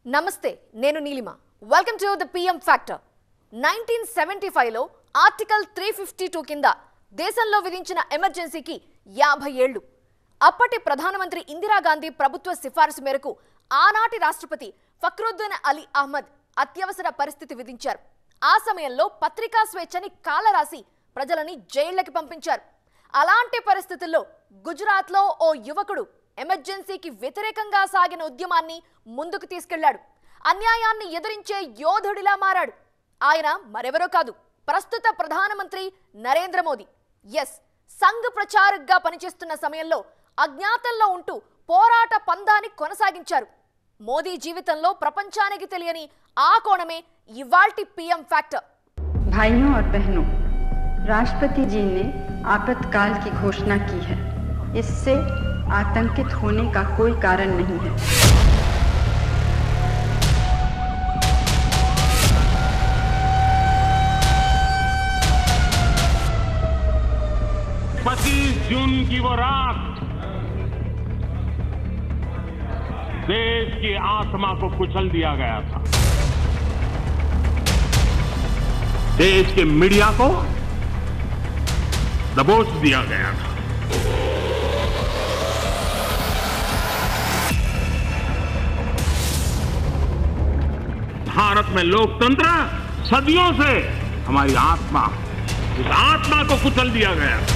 నమస్తే నేను Neelima welcome to the PM factor 1975 లో ఆర్టికల్ 352 కింద దేశంలో విధించిన ఎమర్జెన్సీకి 50 ఏళ్లు అప్పటి ప్రధానమంత్రి ఇందిరాగాంధీ ప్రభుత్వ సిఫారసు మేరకు ఆనాటి రాష్ట్రపతి ఫక్రుద్దీన్ అలీ అహ్మద్ అత్యవసర పరిస్థితి విధించారు ఆ సమయంలో పత్రికా స్వేచ్ఛని కాలరాసి ప్రజలని జైళ్లకి పంపించారు అలాంటి పరిస్థితుల్లో గుజరాత్లో ఓ యువకుడు ఎమర్జెన్సీకి వ్యతిరేకంగా సాగిన ఉద్యమాన్ని ముందుకు తీసుకెళ్లాడు అన్యాయాన్ని ఎదిరించే యోధుడిలా మారాడు ఆయన మరెవరో కాదు ప్రస్తుత ప్రధానమంత్రి నరేంద్ర మోదీ సంఘ్ ప్రచారక్గా పనిచేస్తున్న సమయంలో అజ్ఞాతంలో ఉంటూ పోరాట పందాన్ని కొనసాగించారు మోదీ జీవితంలో ప్రపంచానికి తెలియని ఆ కోణమే ఇవాల్టి పిఎం ఫ్యాక్టర్ भाइयों और बहनों, राष्ट्रपति जी ने आपातकाल की घोषणा की है। इससे आतंकित होने का कोई कारण नहीं है। जून की वो रात देश की आत्मा को कुचल दिया गया था। देश के मीडिया को दबोच दिया गया था। भारत में लोकतंत्र सदियों से हमारी आत्मा, उस आत्मा को कुचल दिया गया था।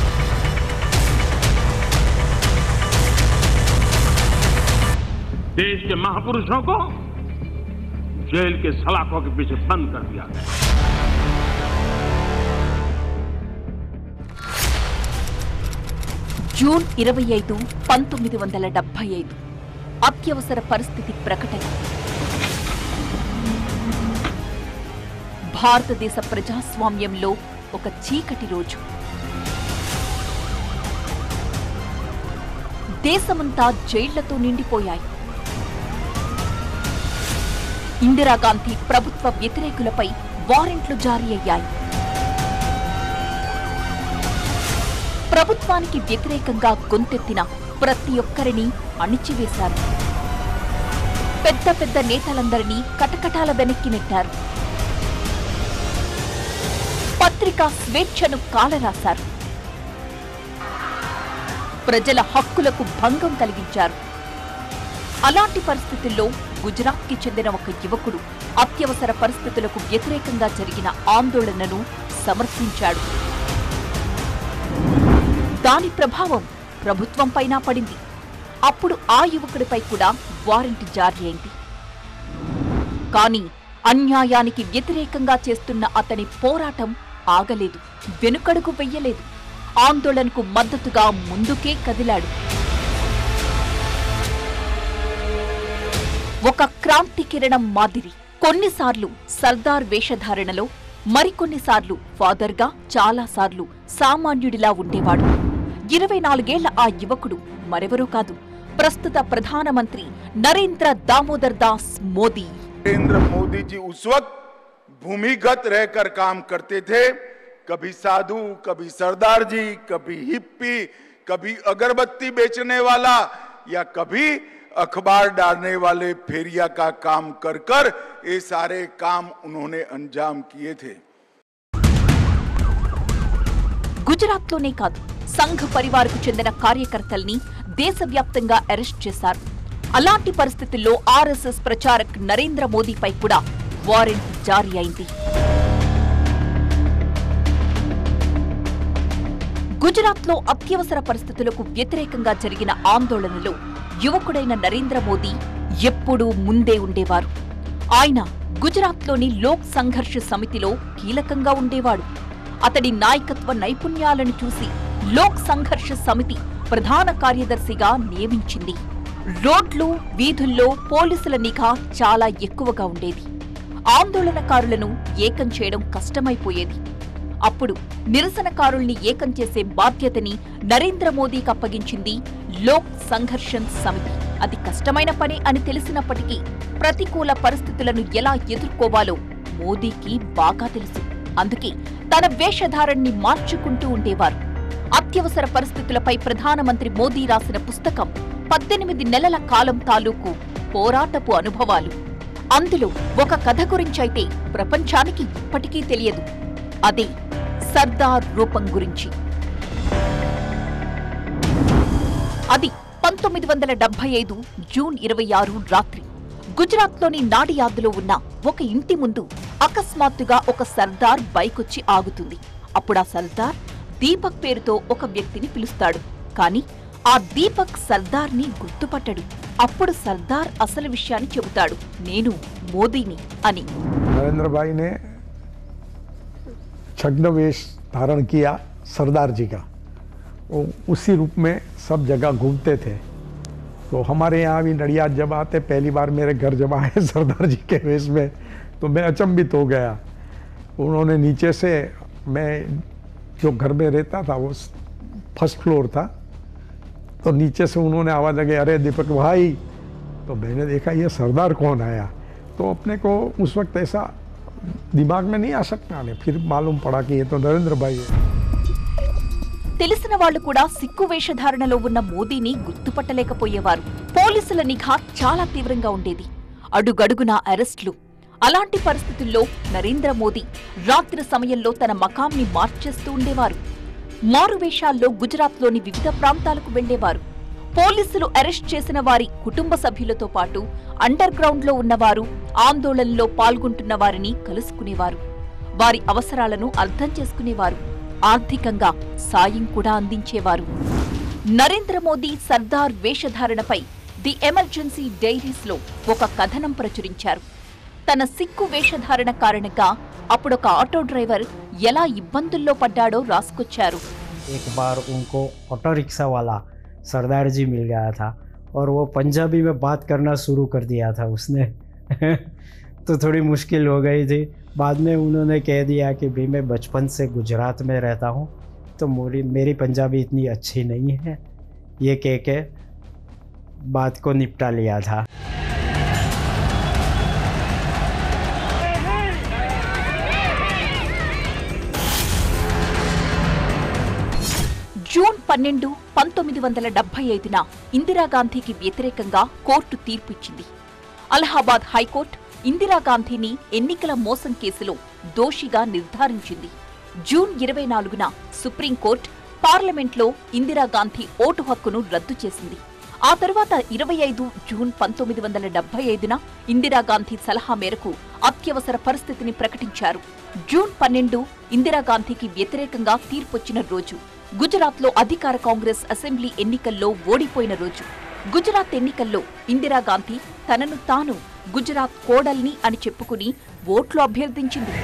देश के महापुरुषों को जेल के सलाखों के पीछे बंद कर दिया गया। జూన్ 25, 1975 అత్యవసర పరిస్థితి ప్రకటన. భారతదేశ ప్రజాస్వామ్యంలో ఒక చీకటి రోజు. దేశమంతా జైళ్లతో నిండిపోయాయి. ఇందిరాగాంధీ ప్రభుత్వ వ్యతిరేకులపై వారెంట్లు జారీ అయ్యాయి. ప్రభుత్వానికి వ్యతిరేకంగా గొంతెత్తిన ప్రతి ఒక్కరిని అణిచివేశారు. పెద్ద పెద్ద నేతలందరినీ కటకటాల వెనక్కి నెట్టారు. పత్రికా స్వేచ్ఛను కాలరాశారు. ప్రజల హక్కులకు భంగం కలిగించారు. అలాంటి పరిస్థితుల్లో గుజరాత్కి చెందిన ఒక యువకుడు అత్యవసర పరిస్థితులకు వ్యతిరేకంగా జరిగిన ఆందోళనను సమర్థించాడు. దాని ప్రభావం ప్రభుత్వంపైనా పడింది. అప్పుడు ఆ యువకుడిపై కూడా వారెంట్ జారీ అయింది. కానీ అన్యాయానికి వ్యతిరేకంగా చేస్తున్న అతని పోరాటం ఆగలేదు, వెనుకడుగు వెయ్యలేదు. ఆందోళనకు మద్దతుగా ముందుకే కదిలాడు. ఒక క్రాంతి కిరణం మాదిరి కొన్నిసార్లు సర్దార్ వేషధారణలో, మరికొన్నిసార్లు ఫాదర్గా, చాలాసార్లు సామాన్యుడిలా ఉండేవాడు. 24 ఏళ్ల ఆ యువకుడు మరెవరూ కాదు, ప్రస్తుత ప్రధానమంత్రి నరేంద్ర दामोदर दास मोदी। नरेंद्र मोदी जी उस वक्त भूमिगत रहकर काम करते थे। कभी साधु, कभी सरदार जी, कभी हिप्पी, कभी अगरबत्ती बेचने वाला, या कभी अखबार डालने वाले फेरिया का काम कर कर ये सारे काम उन्होंने अंजाम किए थे। గుజరాత్లోనే కాదు, సంఘ్ పరివార్కు చెందిన కార్యకర్తల్ని దేశవ్యాప్తంగా అరెస్ట్ చేశారు. అలాంటి పరిస్థితుల్లో ఆర్ఎస్ఎస్ ప్రచారక్ నరేంద్ర మోదీపై కూడా వారెంట్ జారీ అయింది. గుజరాత్లో అత్యవసర పరిస్థితులకు వ్యతిరేకంగా జరిగిన ఆందోళనలో యువకుడైన నరేంద్ర మోదీ ఎప్పుడూ ముందే ఉండేవారు. ఆయన గుజరాత్లోని లోక్ సంఘర్ష్ సమితిలో కీలకంగా ఉండేవాడు. అతడి నాయకత్వ నైపుణ్యాలను చూసి లోక్ సంఘర్ష్ సమితి ప్రధాన కార్యదర్శిగా నియమించింది. రోడ్లు, వీధుల్లో పోలీసుల నిఘా చాలా ఎక్కువగా ఉండేది. ఆందోళనకారులను ఏకం చేయడం కష్టమైపోయేది. అప్పుడు నిరసనకారుల్ని ఏకం చేసే బాధ్యతని నరేంద్ర మోదీకి అప్పగించింది లోక్ సంఘర్షణ్ సమితి. అది కష్టమైన పని అని తెలిసినప్పటికీ ప్రతికూల పరిస్థితులను ఎలా ఎదుర్కోవాలో మోదీకి బాగా తెలుసు. అందుకే తన వేషధారణని మార్చుకుంటూ ఉండేవారు. అత్యవసర పరిస్థితులపై ప్రధానమంత్రి మోదీ రాసిన పుస్తకం 18 నెలల కాలం తాలూకు పోరాటపు అనుభవాలు. అందులో ఒక కథ గురించైతే ప్రపంచానికి ఇప్పటికీ తెలియదు. అదే సర్దార్ రూపం గురించి. అది 1975 జూన్ 26 రాత్రి గుజరాత్లోని నాడియాద్లో ఉన్న ఒక ఇంటి ముందు అకస్మాత్తుగా ఒక సర్దార్ బైకొచ్చి ఆగుతుంది. అప్పుడా సర్దార్ దీపక్ పేరుతో ఒక వ్యక్తిని పిలుస్తాడు. కానీ ఆ దీపక్ సర్దార్ని గుర్తుపట్టడు. అప్పుడు సర్దార్ అసలు విషయాన్ని చెబుతాడు, నేను మోదీని అని. नरेंद्र भाई ने छद्मवेश धारण किया सरदार जी का, वो उसी रूप में सब जगह घूमते थे. तो हमारे यहाँ भी नडियाद जब आते, पहली बार मेरे घर जब आए सरदार जी के वेश में, तो मैं अचंभित हो गया. उन्होंने नीचे से, मैं जो घर में रहता था वो फर्स्ट फ्लोर था, तो नीचे से उन्होंने आवाज़ लगे, अरे दीपक भाई. तो मैंने देखा ये सरदार कौन आया. तो अपने को उस वक्त ऐसा दिमाग में नहीं आ सकता ने, फिर मालूम पड़ा कि ये तो नरेंद्र भाई है. తెలిసిన వాళ్లు కూడా సిక్కు వేషధారణలో ఉన్న మోదీని గుర్తుపట్టలేకపోయేవారు. పోలీసుల నిఘా చాలా తీవ్రంగా ఉండేది. అడుగడుగునా అరెస్టులు. అలాంటి పరిస్థితుల్లో నరేంద్ర మోదీ రాత్రి సమయంలో తన మకాంని మార్చేస్తూ ఉండేవారు. మారువేషాల్లో గుజరాత్లోని వివిధ ప్రాంతాలకు వెళ్లేవారు. పోలీసులు అరెస్ట్ చేసిన వారి కుటుంబ సభ్యులతో పాటు అండర్ గ్రౌండ్లో ఉన్నవారు, ఆందోళనలో పాల్గొంటున్న వారిని కలుసుకునేవారు. వారి అవసరాలను అర్థం చేసుకునేవారు. ఆర్థికంగా సాయం కూడా అందించేవారు. నరేంద్ర మోదీ సర్దార్ వేషధారణపై ది ఎమర్జెన్సీ డైరీస్లో ఒక కథనం ప్రచురించారు. తన సిక్కు వేషధారణ కారణంగా అప్పుడొక ఆటో డ్రైవర్ ఎలా ఇబ్బందుల్లో పడ్డాడో రాసుకొచ్చారు. एक बार उनको ऑटो रिक्शा वाला सरदार जी मिल गया था और वो पंजाबी में बात करना शुरू कर दिया था उसने. तो थोड़ी मुश्किल हो गई थी. बाद में उन्होंने कह दिया कि भाई मैं बचपन से गुजरात में रहता हूँ, तो मेरी पंजाबी इतनी अच्छी नहीं है. ये कह के बात को निपटा लिया था. జూన్ 12, 1975న ఇందిరాగాంధీకి వ్యతిరేకంగా కోర్టు తీర్పు ఇచ్చింది. అలహాబాద్ హైకోర్టు ఇందిరాగాంధీని ఎన్నికల మోసం కేసులో దోషిగా నిర్ధారించింది. జూన్ 24న సుప్రీంకోర్టు పార్లమెంట్లో ఇందిరాగాంధీ ఓటు హక్కును రద్దు చేసింది. ఆ తర్వాత 25 జూన్ 1975న ఇందిరాగాంధీ సలహా మేరకు అత్యవసర పరిస్థితిని ప్రకటించారు. జూన్ 12 ఇందిరాగాంధీకి వ్యతిరేకంగా తీర్పొచ్చిన రోజు. గుజరాత్లో అధికార కాంగ్రెస్ అసెంబ్లీ ఎన్నికల్లో ఓడిపోయిన రోజు. గుజరాత్ ఎన్నికల్లో ఇందిరాగాంధీ తనను తాను గుజరాత్ కోడల్ని అని చెప్పుకుని ఓట్లు అభ్యర్థించింది.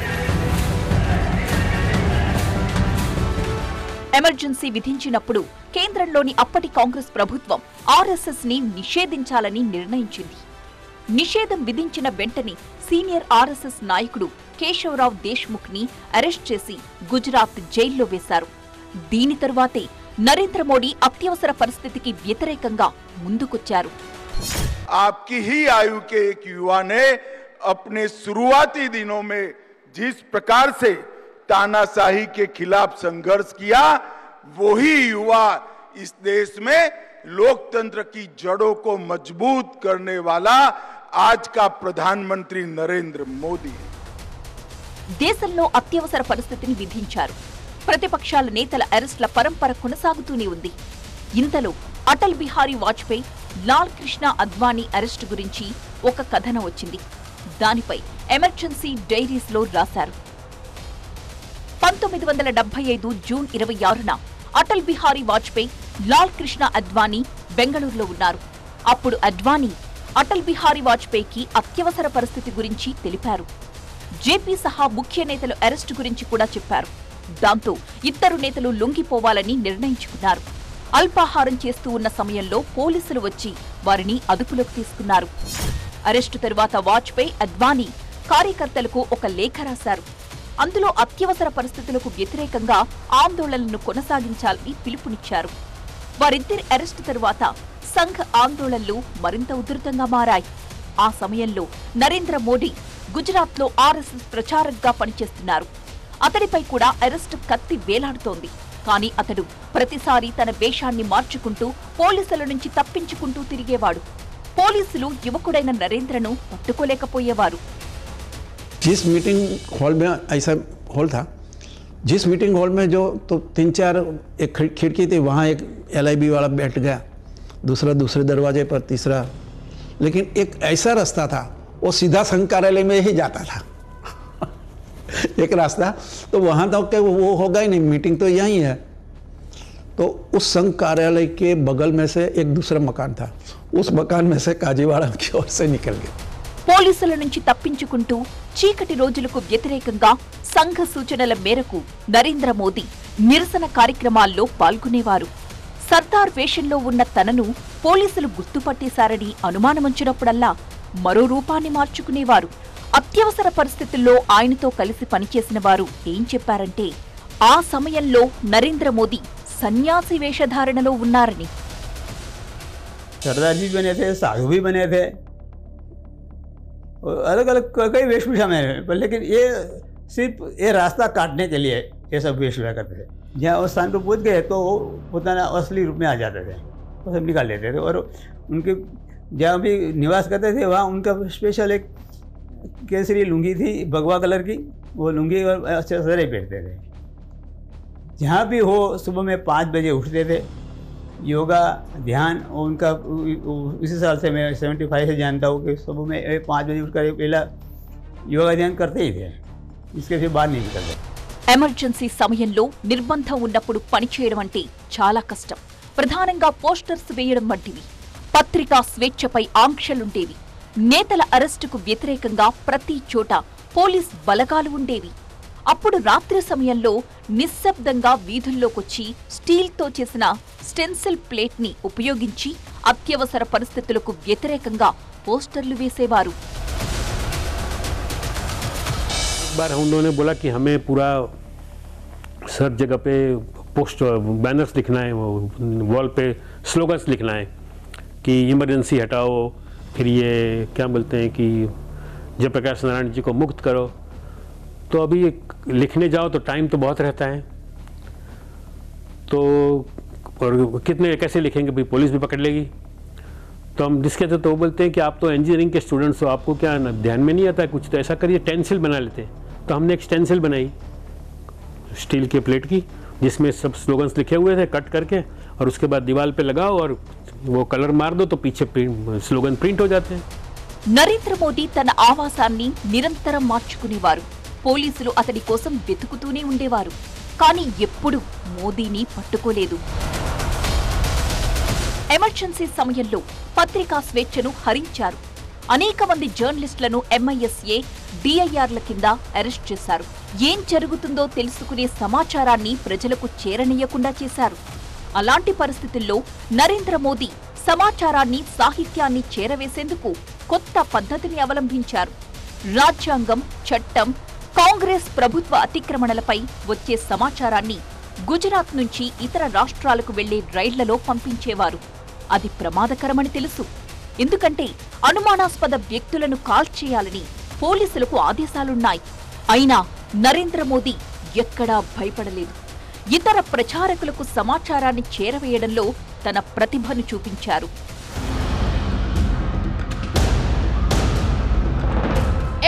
ఎమర్జెన్సీ విధించినప్పుడు కేంద్రంలోని అప్పటి కాంగ్రెస్ ప్రభుత్వం ఆర్ఎస్ఎస్ ని నిషేధించాలని నిర్ణయించింది. నిషేధం విధించిన వెంటనే సీనియర్ ఆర్ఎస్ఎస్ నాయకుడు కేశవరావు దేశ్ముఖ్ ని అరెస్ట్ చేసి గుజరాత్ జైల్లో వేశారు. దీని తరువాతే నరేంద్ర మోడీ అత్యవసర పరిస్థితికి వ్యతిరేకంగా ముందుకొచ్చారు. आपकी ही आयु के एक युवा ने अपने शुरुआती दिनों में जिस प्रकार से तानाशाही के खिलाफ संघर्ष किया, वही युवा इस देश में लोकतंत्र की जड़ों को मजबूत करने वाला आज का प्रधानमंत्री नरेंद्र मोदी. దేశంలో అత్యవసర పరిస్థితిని విధించారు. ప్రతిపక్షాల నేతల అరెస్టుల పరంపర కొనసాగుతూనే ఉంది. ఇంతలో అటల్ బిహారీ వాజ్పేయి, లాల్ కృష్ణ అద్వానీ అరెస్టు గురించి ఒక కథనం వచ్చింది. దానిపై ఎమర్జెన్సీ డైరీస్లో రాశారు. 1975 జూన్ 26న అటల్ బిహారీ వాజ్పేయి, లాల్ కృష్ణ అద్వానీ బెంగళూరులో ఉన్నారు. అప్పుడు అద్వానీ అటల్ బిహారీ వాజ్పేయికి అత్యవసర పరిస్థితి గురించి తెలిపారు. జేపీ సహా ముఖ్య నేతల అరెస్టు గురించి కూడా చెప్పారు. దాంతో ఇద్దరు నేతలు లొంగిపోవాలని నిర్ణయించుకున్నారు. అల్పాహారం చేస్తూ ఉన్న సమయంలో పోలీసులు వచ్చి వారిని అదుపులోకి తీసుకున్నారు. అరెస్టు తరువాత వాజ్పేయి, అద్వానీ కార్యకర్తలకు ఒక లేఖ రాశారు. అందులో అత్యవసర పరిస్థితులకు వ్యతిరేకంగా ఆందోళనను కొనసాగించాలని పిలుపునిచ్చారు. వారిద్దరి అరెస్టు తరువాత సంఘ్ ఆందోళనలు మరింత ఉధృతంగా మారాయి. ఆ సమయంలో నరేంద్ర మోడీ గుజరాత్లో ఆర్ఎస్ఎస్ ప్రచారకగా పనిచేస్తున్నారు. అతడిపై కూడా అరెస్టు కత్తి వేలాడుతోంది. కానీ అతడు ప్రతిసారి తన వేషాన్ని మార్చుకుంటూ పోలీసుల నుంచి తప్పించుకుంటూ తిరిగేవాడు. పోలీసులు యువకుడైన నరేంద్రను పట్టుకోలేకపోయేవారు. जिस मीटिंग हॉल में ऐसा हॉल था, जिस मीटिंग हॉल में जो तो 3-4 एक खिड़की थी, वहाँ एक LIB वाला बैठ गया, दूसरा दूसरे दरवाजे पर, तीसरा, लेकिन एक ऐसा रास्ता था वो सीधा संघ कार्यालय में ही जाता था एक रास्ता, तो वहाँ तक तो वो होगा ही नहीं, मीटिंग तो यहीं है। तो उस संघ कार्यालय के बगल में से एक दूसरा मकान था, उस मकान में से काजीवाड़ा की ओर से निकल गए. పోలీసుల నుంచి తప్పించుకుంటూ చీకటి రోజులకు వ్యతిరేకంగా సంఘ సూచనల మేరకు నరేంద్ర మోదీ నిరసన కార్యక్రమాల్లో పాల్గొనేవారు. సర్దార్ వేషంలో ఉన్న తనను పోలీసులు గుర్తుపట్టేశారని అనుమానమొచ్చినప్పుడల్లా మరో రూపాన్ని మార్చుకునేవారు. అత్యవసర పరిస్థితుల్లో ఆయనతో కలిసి పనిచేసిన వారు ఏం చెప్పారంటే, ఆ సమయంలో నరేంద్ర మోదీ సన్యాసి వేషధారణలో ఉన్నారని. सरदार जी बने थे, साधु भी बने थे, अलग अलग कई वेशभूषा में, पर लेकिन ये सिर्फ ये रास्ता काटने के लिए ये सब वेशभूषा करते थे. जहाँ उस स्थान पर पहुँच गए तो वो अपना असली रूप में आ जाते थे, वो सब निकाल लेते थे. और उनके जहाँ भी निवास करते थे वहाँ उनका स्पेशल एक केसरी लुंगी थी, भगवा कलर की, वो लुंगी और अच्छे सरे पहनते थे. जहाँ भी हो सुबह में 5 बजे उठते थे. योगा ध्यान उनका इसी साल से मैं 75 से जानता हूँ कि सुबह में 5 बजे उठकर पहला योगा ध्यान करते ही थे, इसके फिर बाहर नहीं निकलते. ఎమర్జెన్సీ సమయంలో నిర్బంధం ఉన్నప్పుడు పనిచేయడం అంటే చాలా కష్టం. ప్రధానంగా పోస్టర్స్ వేయడం వంటివి. పత్రికా స్వేచ్ఛపై ఆంక్షలుండేవి. నేతల అరెస్టుకు వ్యతిరేకంగా ప్రతి చోట పోలీస్ బలగాలు ఉండేవి. అప్పుడు రాత్రి సమయంలో నిశ్శబ్దంగా వీధుల్లోకొచ్చి స్టీల్తో చేసిన స్టెన్సిల్ ప్లేట్ని ఉపయోగించి అత్యవసర పరిస్థితులకు వ్యతిరేకంగా పోస్టర్లు వేసేవారు. एक बार हम लोगों ने बोला कि हमें पूरा सब जगह पे पोस्टर बैनर्स लिखना है, वॉल पे स्लोगन्स लिखना है कि इमरजेंसी हटाओ, फिर ये क्या बोलते हैं कि जयप्रकाश नारायण जी को मुक्त करो. तो अभी लिखने जाओ तो टाइम तो बहुत रहता है, तो और कितने कैसे लिखेंगे, भाई पुलिस भी पकड़ लेगी. तो हम जिसके थे तो वो बोलते हैं कि आप तो इंजीनियरिंग के स्टूडेंट्स हो, आपको क्या ध्यान में नहीं आता है कुछ, तो ऐसा करिए टेंसिल बना लेते हैं. तो हमने एक स्टेंसिल बनाई स्टील के प्लेट की, जिसमें सब स्लोगन्स लिखे हुए थे कट करके, और उसके बाद दीवार पे लगाओ और वो कलर मार दो तो पीछे स्लोगन प्रिंट हो जाते हैं. నరేంద్ర మోదీ తన ఆవాసాన్ని నిరంతరం మార్చుకునేవారు. పోలీసులు అతడి కోసం వెతుకుతూనే ఉండేవారు. కానీ ఎప్పుడూ మోదీని పట్టుకోలేదు. ఎమర్జెన్సీ సమయంలో పత్రికా స్వేచ్ఛను హరించారు. అనేక మంది జర్నలిస్టులను MISA, DIRల కింద అరెస్ట్ చేశారు. ఏం జరుగుతుందో తెలుసుకునే సమాచారాన్ని ప్రజలకు చేరనీయకుండా చేశారు. అలాంటి పరిస్థితుల్లో నరేంద్ర మోదీ సమాచారాన్ని, సాహిత్యాన్ని చేరవేసేందుకు కొత్త పద్ధతిని అవలంబించారు. రాజ్యాంగం, చట్టం, కాంగ్రెస్ ప్రభుత్వ అతిక్రమణలపై వచ్చే సమాచారాన్ని గుజరాత్ నుంచి ఇతర రాష్ట్రాలకు వెళ్లే రైళ్లలో పంపించేవారు. అది ప్రమాదకరమని తెలుసు. ఎందుకంటే అనుమానాస్పద వ్యక్తులను కాల్చేయాలని పోలీసులకు ఆదేశాలున్నాయి. అయినా నరేంద్ర మోదీ ఎక్కడా భయపడలేదు. ఇతర ప్రచారకులకు సమాచారాన్ని చేరవేయడంలో తన ప్రతిభను చూపించారు.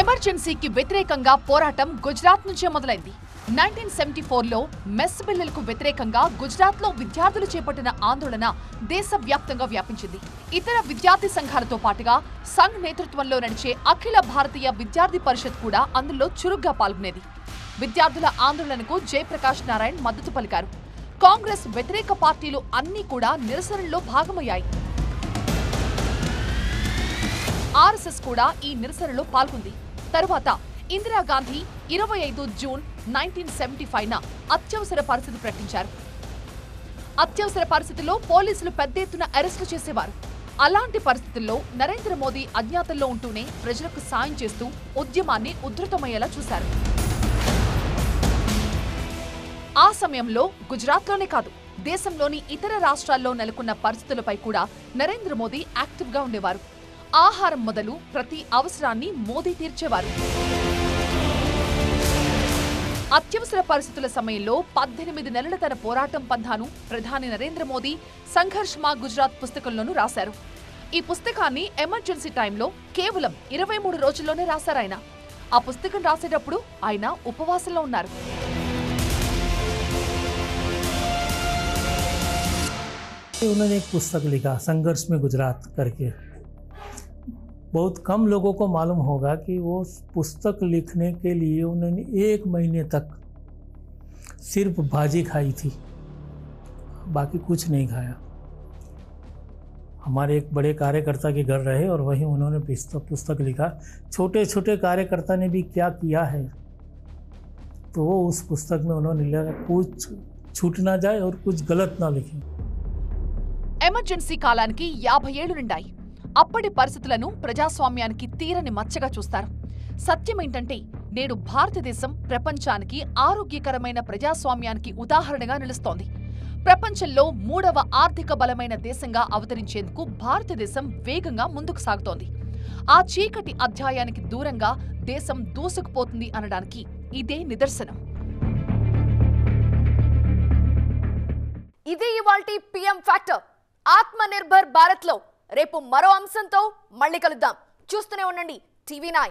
ఎమర్జెన్సీకి వ్యతిరేకంగా పోరాటం గుజరాత్ నుంచే మొదలైంది. 1974లో మెస్ బిల్లులకు వ్యతిరేకంగా గుజరాత్లో విద్యార్థులు చేపట్టిన ఆందోళన దేశవ్యాప్తంగా వ్యాపించింది. ఇతర విద్యార్థి సంఘాలతో పాటుగా సంఘ్ నేతృత్వంలో నడిచే అఖిల భారతీయ విద్యార్థి పరిషత్ కూడా అందులో చురుగ్గా పాల్గొనేది. విద్యార్థుల ఆందోళనకు జయప్రకాష్ నారాయణ్ మద్దతు పలికారు. కాంగ్రెస్ వ్యతిరేక పార్టీలు అన్నీ కూడా నిరసనల్లో భాగమయ్యాయి. RSS కూడా ఈ నిరసనలో పాల్గొంది. తరువాత ఇందిరాగాంధీ 25 జూన్ 1975న అత్యవసర పరిస్థితి ప్రకటించారు. అత్యవసర పరిస్థితిలో పోలీసులు పెద్ద ఎత్తున అరెస్టు చేసేవారు. అలాంటి పరిస్థితుల్లో నరేంద్ర మోదీ అజ్ఞాతంలో ఉంటూనే ప్రజలకు సాయం చేస్తూ ఉద్యమాన్ని ఉధృతమయ్యేలా చూశారు. ఆ సమయంలో గుజరాత్లోనే కాదు, దేశంలోని ఇతర రాష్ట్రాల్లో నెలకొన్న పరిస్థితులపై కూడా నరేంద్ర మోదీ యాక్టివ్గా ఉండేవారు. ఆహారం మొదలు ప్రతి అవసరాన్ని మోదీ తీర్చేవారు. అత్యవసర పరిస్థితుల సమయంలో 18 నెలల తన పోరాటం పంథాను ప్రధాని నరేంద్ర మోదీ సంఘర్ష్ మా గుజరాత్ పుస్తకంలోనూ రాశారు. ఈ పుస్తకాన్ని ఎమర్జెన్సీ టైంలో కేవలం 23 రోజుల్లోనే రాశారాయన. ఆ పుస్తకం రాసేటప్పుడు ఆయన ఉపవాసంలో ఉన్నారు. उन्होंने एक पुस्तक लिखा संघर्ष में गुजरात करके। बहुत कम लोगों को मालूम होगा कि वो पुस्तक लिखने के लिए उन्होंने 1 महीने तक सिर्फ भाजी खाई थी, बाकी कुछ नहीं खाया। हमारे एक बड़े कार्यकर्ता के घर रहे और वहीं उन्होंने पुस्तक लिखा। छोटे छोटे कार्यकर्ता ने भी क्या किया है, तो वो उस पुस्तक में उन्होंने लिखा कुछ छूट ना जाए और कुछ गलत ना लिखे। ఎమర్జెన్సీ కాలానికి 50 ఏళ్లు నిండాయి. అప్పటి పరిస్థితులను ప్రజాస్వామ్యానికి తీరని మచ్చగా చూస్తారు. సత్యమేంటంటే నేడు భారతదేశం ప్రపంచానికి ఆరోగ్యకరమైన ప్రజాస్వామ్యానికి ఉదాహరణగా నిలుస్తోంది. ప్రపంచంలో 3వ ఆర్థిక బలమైన దేశంగా అవతరించేందుకు భారతదేశం వేగంగా ముందుకు సాగుతోంది. ఆ చీకటి అధ్యాయానికి దూరంగా దేశం దూసుకుపోతుంది అనడానికి ఇదే నిదర్శనం. ఇది ఇవాల్టి పిఎం ఫ్యాక్టర్. ఆత్మ నిర్భర్ భారత్ లో రేపు మరో అంశంతో మళ్ళీ కలుద్దాం. చూస్తూనే ఉండండి TV9.